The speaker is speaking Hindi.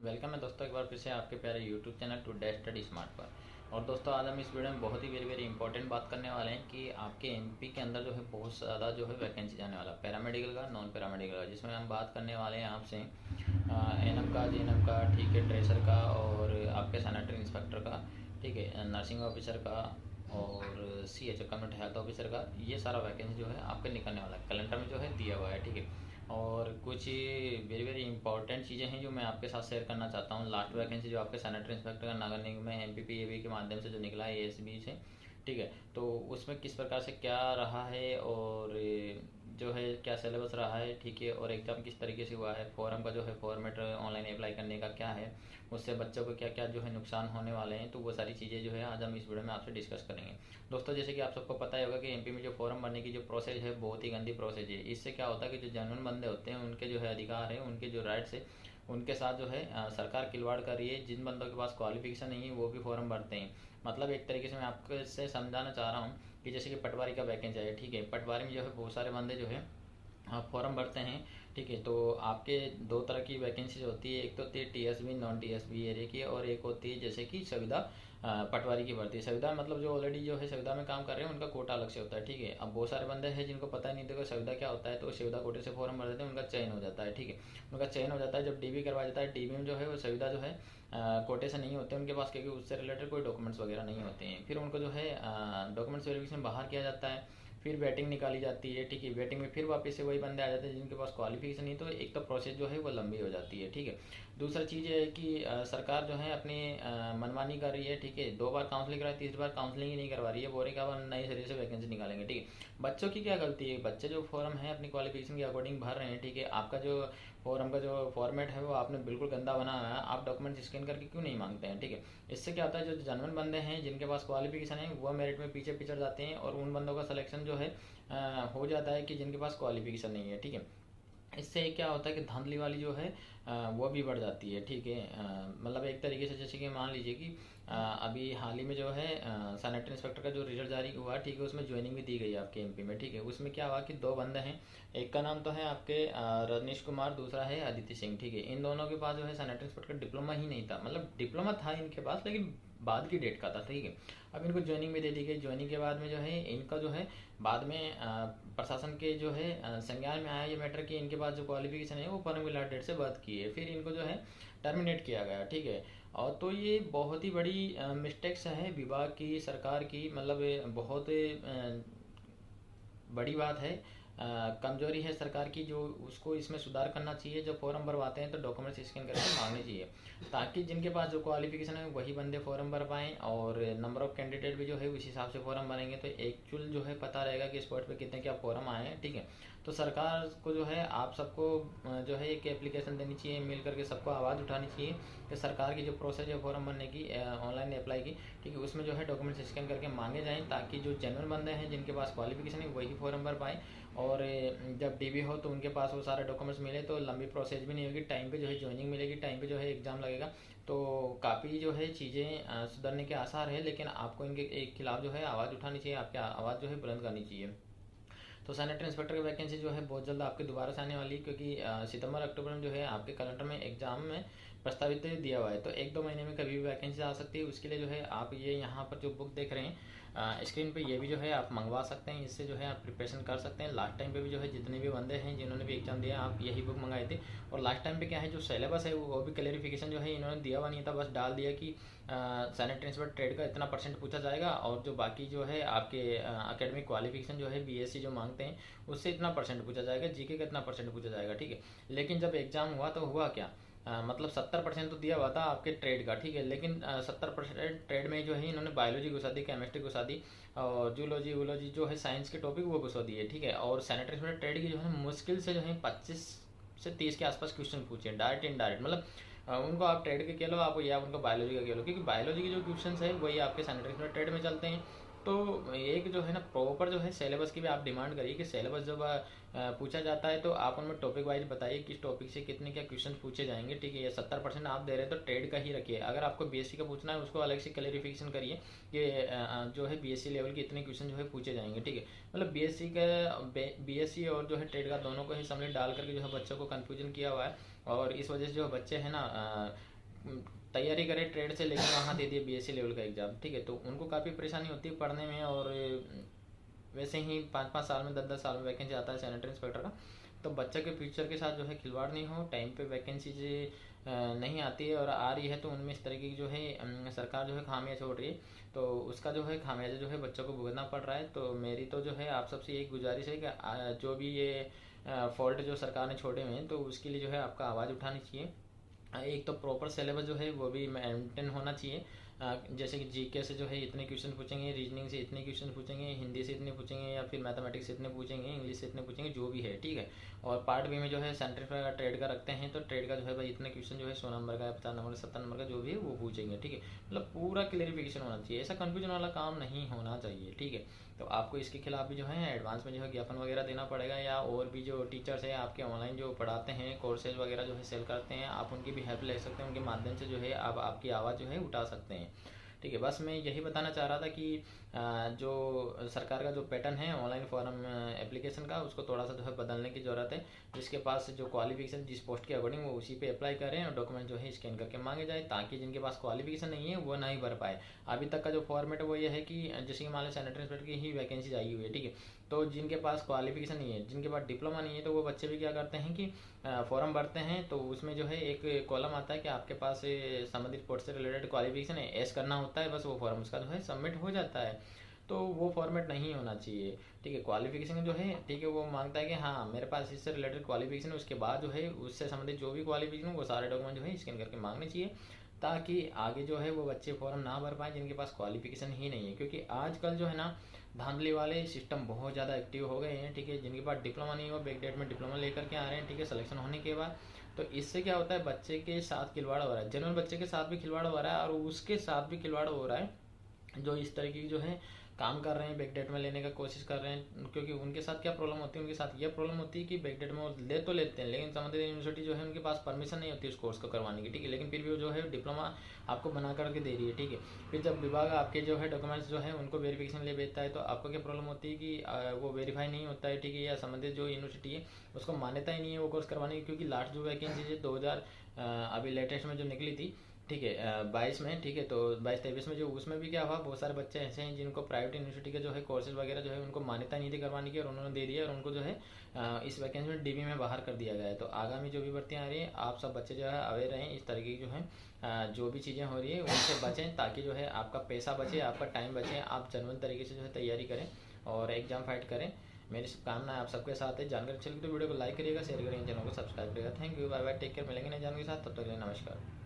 वेलकम है दोस्तों एक बार फिर से आपके प्यारे YouTube channel today study smart पर। और दोस्तों आज हम इस वीडियो में बहुत ही वेरी इंपॉर्टेंट बात करने वाले हैं कि आपके एमपी के अंदर जो है बहुत ज़्यादा जो है वैकेंसी जाने वाला पैरामेडिकल का, नॉन पैरामेडिकल का, जिसमें हम बात करने वाले हैं आपसे एनएम का, जीएनएम का, ठीक है, ट्रेसर का और आपके सैनिटरी इंस्पेक्टर का, ठीक है, नर्सिंग ऑफिसर का और सीएचओ कम्युनिटी हेल्थ ऑफिसर का। ये सारा वैकेंसी जो है आपके निकलने वाला है, कैलेंडर में जो है दिया हुआ है, ठीक है। और कुछ वेरी इंपॉर्टेंट चीज़ें हैं जो मैं आपके साथ शेयर करना चाहता हूँ। लास्ट वैकेंसी जो आपके सैनिटरी इंस्पेक्टर का नगर निगम में एमपीपीएबी के माध्यम से जो निकला है एएसबी से, ठीक है, तो उसमें किस प्रकार से क्या रहा है और जो है क्या सिलेबस रहा है, ठीक है, और एग्ज़ाम किस तरीके से हुआ है, फॉरम का जो है फॉर्मेट ऑनलाइन अप्लाई करने का क्या है, उससे बच्चों को क्या क्या जो है नुकसान होने वाले हैं, तो वो सारी चीज़ें जो है आज हम इस वीडियो में आपसे डिस्कस करेंगे। दोस्तों जैसे कि आप सबको पता ही होगा कि एमपी में जो फॉर्म भरने की जो प्रोसेस है बहुत ही गंदी प्रोसेस है। इससे क्या होता है कि जो जेन्युइन बंदे होते हैं उनके जो है अधिकार है, उनके जो राइट्स है, उनके साथ जो है सरकार खिलवाड़ कर रही है। जिन बंदों के पास क्वालिफिकेशन नहीं है वो भी फॉर्म भरते हैं। मतलब एक तरीके से मैं आपको इससे समझाना चाह रहा हूँ कि जैसे कि पटवारी का वैकेंसी है, ठीक है, पटवारी में जो है बहुत सारे बंदे जो है फॉर्म भरते हैं, ठीक है। तो आपके दो तरह की वैकेंसीज होती है, एक तो होती है टीएसबी नॉन टीएसबी एरिया की, और एक होती है जैसे कि संविदा पटवारी की भर्ती। संविदा मतलब जो ऑलरेडी जो है संविदा में काम कर रहे हैं उनका कोटा अलग से होता है, ठीक है। अब बहुत सारे बंदे हैं जिनको पता ही नहीं था संविदा क्या होता है, तो संविदा कोटे से फॉर्म भर देते हैं, उनका चयन हो जाता है, ठीक है। उनका चयन हो जाता है जब डीबी करवा जाता है। डीबी में जो है वो संविदा जो है कोटे से नहीं होते उनके पास, क्योंकि उससे रिलेटेड कोई डॉक्यूमेंट्स वगैरह नहीं होते हैं। फिर उनको जो है डॉक्यूमेंट्स वेरिफिकेशन बाहर किया जाता है, फिर वेटिंग निकाली जाती है, ठीक है। वेटिंग में फिर वापस से वही बंदे आ जाते हैं जिनके पास क्वालिफिकेशन नहीं, तो एक तो प्रोसेस जो है वो लंबी हो जाती है, ठीक है। दूसरा चीज़ ये है कि सरकार जो है अपनी मनमानी कर रही है, ठीक है। 2 बार काउंसलिंग कराई, तीसरी बार काउंसलिंग ही नहीं करवा रही है, बोल रही है कि अब नए सिरे से वैकेंसी निकालेंगे, ठीक है। बच्चों की क्या गलती है? बच्चे जो फॉर्म है अपनी क्वालिफिकेशन के अकॉर्डिंग भर रहे हैं, ठीक है। आपका जो फॉर्म का जो फॉर्मेट है वो आपने बिल्कुल गंदा बनाया है, आप डॉक्यूमेंट स्कैन करके क्यों नहीं मांगते हैं, ठीक है। इससे क्या होता है जो जेन्युइन बंदे हैं जिनके पास क्वालिफिकेशन है वो मेरिट में पीछे पिछड़ जाते हैं, और उन बंदों का सिलेक्शन जो है हो जाता है कि जिनके पास क्वालिफिकेशन नहीं है, ठीक है। इससे क्या होता है कि धांधली वाली जो है वो भी बढ़ जाती है, ठीक है। मतलब एक तरीके से जैसे कि मान लीजिए कि अभी हाल ही में जो है सैनिटरी इंस्पेक्टर का जो रिजल्ट जारी हुआ, ठीक है, उसमें ज्वाइनिंग भी दी गई है आपके एमपी में, ठीक है। उसमें क्या हुआ कि 2 बंदे हैं, एक का नाम तो है आपके रजनीश कुमार, दूसरा है अदिति सिंह, ठीक है। इन दोनों के पास जो है सैनिटरी इंस्पेक्टर डिप्लोमा ही नहीं था, मतलब डिप्लोमा था इनके पास लेकिन बाद की डेट का था, ठीक है। अब इनको ज्वाइनिंग भी दे दी गई। ज्वाइनिंग के बाद में जो है इनका जो है बाद में प्रशासन के जो है संज्ञान में आया ये मैटर कि इनके पास जो क्वालिफिकेशन है वो परम मिलाट डेट से बात की है, फिर इनको जो है टर्मिनेट किया गया, ठीक है। और तो ये बहुत ही बड़ी मिस्टेक्स है विभाग की, सरकार की, मतलब बहुत बड़ी बात है। कमजोरी है सरकार की, जो उसको इसमें सुधार करना चाहिए। जो फॉर्म भरवाते हैं तो डॉक्यूमेंट्स स्कैन करके मांगने चाहिए, ताकि जिनके पास जो क्वालिफिकेशन है वही बंदे फॉर्म भर पाएँ, और नंबर ऑफ कैंडिडेट भी जो है उस हिसाब से फॉर्म भरेंगे तो एक्चुअल जो है पता रहेगा कि स्पॉट पे कितने क्या फॉर्म आए हैं, ठीक है। तो सरकार को जो है आप सबको जो है एक एप्लीकेशन देनी चाहिए, मिल करके सबको आवाज़ उठानी चाहिए कि सरकार की जो प्रोसेस है फॉर्म भरने की ऑनलाइन अप्लाई की, ठीक है, उसमें जो है डॉक्यूमेंट्स स्कैन करके मांगे जाएँ, ताकि जो जेन्युइन बंदे हैं जिनके पास क्वालिफिकेशन है वही फॉर्म भर पाए। और जब डीबी हो तो उनके पास वो सारे डॉक्यूमेंट्स मिले तो लंबी प्रोसेस भी नहीं होगी, टाइम पे जो है ज्वाइनिंग मिलेगी, टाइम पे जो है एग्ज़ाम लगेगा। तो काफ़ी जो है चीज़ें सुधरने के आसार है, लेकिन आपको इनके एक खिलाफ जो है आवाज़ उठानी चाहिए, आपकी आवाज़ जो है बुलंद करनी चाहिए। तो सैनिटरी इंस्पेक्टर की वैकेंसी जो है बहुत जल्द आपके दोबारा से आने वाली है, क्योंकि सितंबर अक्टूबर में जो है आपके कैलेंडर में एग्जाम में प्रस्तावित दिया हुआ है। तो 1-2 महीने में कभी भी वैकेंसी आ सकती है। उसके लिए जो है आप ये यहाँ पर जो बुक देख रहे हैं स्क्रीन पे, ये भी जो है आप मंगवा सकते हैं, इससे जो है आप प्रिपरेशन कर सकते हैं। लास्ट टाइम पे भी जो है जितने भी बंदे हैं जिन्होंने भी एग्जाम दिया आप यही बुक मंगाए थे। और लास्ट टाइम पे क्या है जो सिलेबस है वो भी क्लेरिफिकेशन जो है इन्होंने दिया हुआ नहीं था, बस डाल दिया कि सैनिटरी इंस्पेक्टर ट्रेड का इतना % पूछा जाएगा, और जो बाकी जो है आपके एकेडमिक क्वालिफिकेशन जो है बीएससी जो मांगते हैं उससे इतना % पूछा जाएगा, जीके का इतना % पूछा जाएगा, ठीक है। लेकिन जब एग्जाम हुआ तो हुआ क्या, मतलब 70% तो दिया हुआ था आपके ट्रेड का, ठीक है, लेकिन 70% ट्रेड में जो है इन्होंने बायोलॉजी घुसा दी, केमिस्ट्री घुसा दी, और जूलॉजी वूलॉजी जो है साइंस के टॉपिक वो घुसा दिए, ठीक है। और सैनिटरी इंस्पेक्टर ट्रेड की जो है मुश्किल से जो है 25 से 30 के आसपास क्वेश्चन पूछे, डायरेक्ट इनडायरेक्ट, मतलब उनको आप ट्रेड के कह लो आप, या उनको बायोलॉजी का कह लो, क्योंकि बायोलॉजी के जो क्वेश्चन है वही आपके सैनिटरी इंस्पेक्टर ट्रेड में चलते हैं। तो एक जो है ना प्रॉपर जो है सिलेबस की भी आप डिमांड करिए कि सिलेबस जब पूछा जाता है तो आप उनमें टॉपिक वाइज बताइए किस टॉपिक से कितने क्या क्वेश्चन पूछे जाएंगे, ठीक है। ये 70% आप दे रहे हैं तो ट्रेड का ही रखिए। अगर आपको बीएससी का पूछना है उसको अलग से क्लेरिफिकेशन करिए कि जो है बीएससी लेवल के इतने क्वेश्चन जो है पूछे जाएंगे, ठीक है। मतलब बीएससी और जो है ट्रेड का दोनों को ही सम्मिलित डाल करके जो है बच्चों को कन्फ्यूजन किया हुआ है, और इस वजह से जो बच्चे हैं ना तैयारी करे ट्रेड से, लेकिन वहाँ दे दिए बीएससी लेवल का एग्ज़ाम, ठीक है। तो उनको काफ़ी परेशानी होती है पढ़ने में, और वैसे ही 5-5 साल में 10-10 साल में वैकेंसी आता है सैनिटरी इंस्पेक्टर का। तो बच्चा के फ्यूचर के साथ जो है खिलवाड़ नहीं हो, टाइम पे वैकेंसी नहीं आती है, और आ रही है तो उनमें इस तरीके की जो है सरकार जो है खामियां छोड़ रही है, तो उसका जो है खामियाजा जो है बच्चों को भुगतना पड़ रहा है। तो मेरी तो जो है आप सबसे एक गुजारिश है कि जो भी ये फॉल्ट जो सरकार ने छोड़े हुए हैं, तो उसके लिए जो है आपका आवाज़ उठानी चाहिए। एक तो प्रॉपर सिलेबस जो है वो भी मेंटेन होना चाहिए। जैसे कि जीके से जो है इतने क्वेश्चन पूछेंगे, रीजनिंग से इतने क्वेश्चन पूछेंगे, हिंदी से इतने पूछेंगे, या फिर मैथमेटिक्स से इतने पूछेंगे, इंग्लिश से इतने पूछेंगे, जो भी है, ठीक है। और पार्ट बी में जो है सेंटर का ट्रेड का रखते हैं, तो ट्रेड का जो है भाई इतने क्वेश्चन जो है 100 नंबर का, 50 नंबर का, 70 नंबर का जो भी है वो पूछेंगे, ठीक है। मतलब पूरा क्लियरिफिकेशन होना चाहिए, ऐसा कन्फ्यूजन वाला काम नहीं होना चाहिए, ठीक है। तो आपको इसके खिलाफ भी जो है एडवांस में जो है ज्ञापन वगैरह देना पड़ेगा, या और भी जो टीचर्स हैं आपके ऑनलाइन जो पढ़ाते हैं, कोर्सेज वगैरह जो है सेल करते हैं, आप उनकी भी हेल्प ले सकते हैं, उनके माध्यम से जो है आप आपकी आवाज़ जो है उठा सकते हैं, ठीक है। बस मैं यही बताना चाह रहा था कि जो सरकार का जो पैटर्न है ऑनलाइन फॉर्म एप्लीकेशन का, उसको थोड़ा सा जो है बदलने की ज़रूरत है। जिसके पास जो क्वालिफिकेशन जिस पोस्ट के अकॉर्डिंग वो उसी पे अप्लाई करें, और डॉक्यूमेंट जो है स्कैन करके मांगे जाए, ताकि जिनके पास क्वालिफिकेशन नहीं है वो नहीं भर पाए। अभी तक का जो फॉर्मेट है वो ये है कि जैसे कि मान लो सैनिटरी इंस्पेक्टर की ही वैकेंसी आई हुई है, ठीक है। तो जिनके पास क्वालिफिकेशन नहीं है, जिनके पास डिप्लोमा नहीं है, तो वो बच्चे भी क्या करते हैं कि फॉर्म भरते हैं, तो उसमें जो है एक कॉलम आता है कि आपके पास संबंधित पोस्ट से रिलेटेड क्वालिफिकेशन है, एस करना होता है, बस वो फॉर्म उसका जो है सबमिट हो जाता है। तो वो फॉर्मेट नहीं होना चाहिए, ठीक है। क्वालिफिकेशन जो है, ठीक है, वो मांगता है कि हाँ मेरे पास इससे रिलेटेड क्वालिफिकेशन है, उसके बाद जो है उससे संबंधित जो भी क्वालिफिकेशन वो सारे डॉक्यूमेंट जो है स्कैन करके मांगने चाहिए, ताकि आगे जो है वो बच्चे फॉर्म ना भर पाए जिनके पास क्वालिफिकेशन ही नहीं है। क्योंकि आजकल जो है ना धांधली वाले सिस्टम बहुत ज़्यादा एक्टिव हो गए हैं, ठीक है। जिनके पास डिप्लोमा नहीं हो, बैकडेट में डिप्लोमा लेकर के आ रहे हैं, ठीक है, सिलेक्शन होने के बाद। तो इससे क्या होता है, बच्चे के साथ खिलवाड़ हो रहा है, जनरल बच्चे के साथ भी खिलवाड़ हो रहा है, और उसके साथ भी खिलवाड़ हो रहा है जो इस तरीके की जो है काम कर रहे हैं, बैकडेट में लेने का कोशिश कर रहे हैं। क्योंकि उनके साथ क्या प्रॉब्लम होती है, उनके साथ ये प्रॉब्लम होती है कि बैकडेट में वो ले तो लेते हैं, लेकिन संबंधित यूनिवर्सिटी जो है उनके पास परमिशन नहीं होती उस कोर्स को करवाने की, ठीक है। लेकिन फिर भी वो जो है डिप्लोमा आपको बना करके दे रही है, ठीक है। फिर जब विभाग आपके जो है डॉक्यूमेंट्स जो है उनको वेरिफिकेशन ले भेजता है, तो आपको क्या प्रॉब्लम होती है कि वो वेरीफाई नहीं होता है, ठीक है, या संबंधित जो यूनिवर्सिटी है उसको मान्यता ही नहीं है वो कोर्स करवाने की। क्योंकि लास्ट जो वैकेंसी है 2000 अभी लेटेस्ट में जो निकली थी, ठीक है, 22 में, ठीक है, तो 22-23 में जो उसमें भी क्या हुआ, बहुत सारे बच्चे ऐसे हैं जिनको प्राइवेट यूनिवर्सिटी के जो है कोर्सेज वगैरह जो है उनको मान्यता नहीं थी करवाने की, और उन्होंने दे दिया, और उनको जो है इस वैकेंसी में डीबी में बाहर कर दिया गया है। तो आगामी जो भी भर्तियाँ आ रही है, आप सब बच्चे जो है अवेयर रहें, इस तरीके की जो है जो भी चीज़ें हो रही है उनसे बचें, ताकि जो है आपका पैसा बचे, आपका टाइम बचे, आप जेन्युइन तरीके से जो है तैयारी करें और एग्जाम फाइट करें। मेरी शुभकामनाएं आप सबके साथ है। जानकारी अच्छी लगी तो वीडियो को लाइक करिएगा, शेयर करिएगा, चैनल को सब्सक्राइब करिएगा। Thank you, bye bye, take care. मिलेंगे नए जानकारी के साथ, तब तक के लिए नमस्कार।